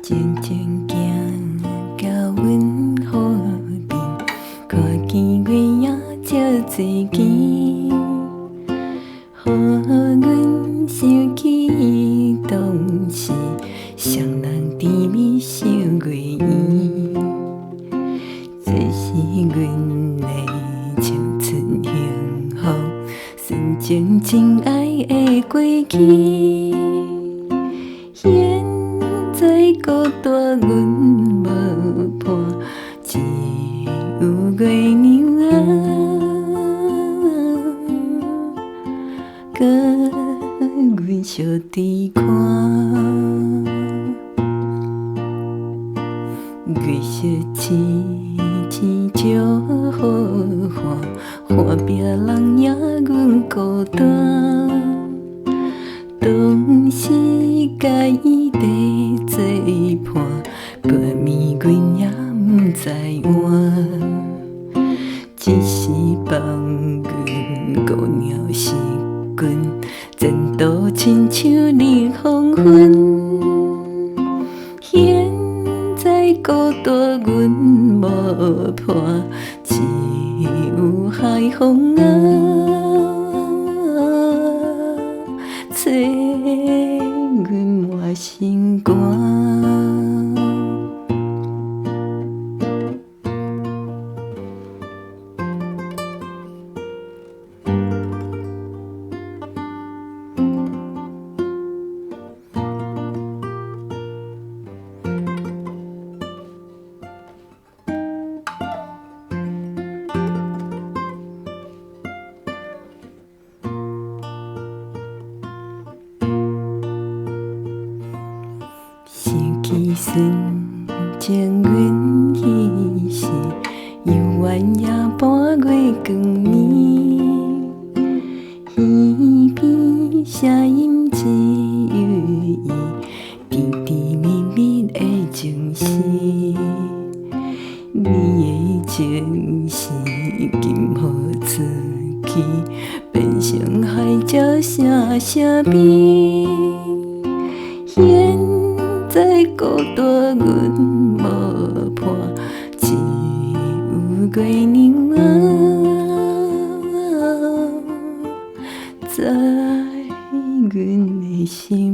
静静行到阮河边，看见月影照水间，予阮想起当时双人甜蜜想月圆，这是阮的青春幸福，纯情真爱的过去。现在孤单，阮无伴，只有月娘啊，甲阮相对看。月色凄凄照好看，岸边人也阮孤单。当时甲伊在做伴，半暝阮也毋知晚。只是放阮孤鸟是阮，前途亲像日黄昏。现在孤单，阮无伴，只有海风吹阮满心肝。想起纯情阮彼时，犹原夜半月光暝，耳边声音只有伊甜甜蜜蜜的情诗。你的情是今予出去，变成海鸟声声变。现在孤单，阮无伴，只有月娘在阮的心。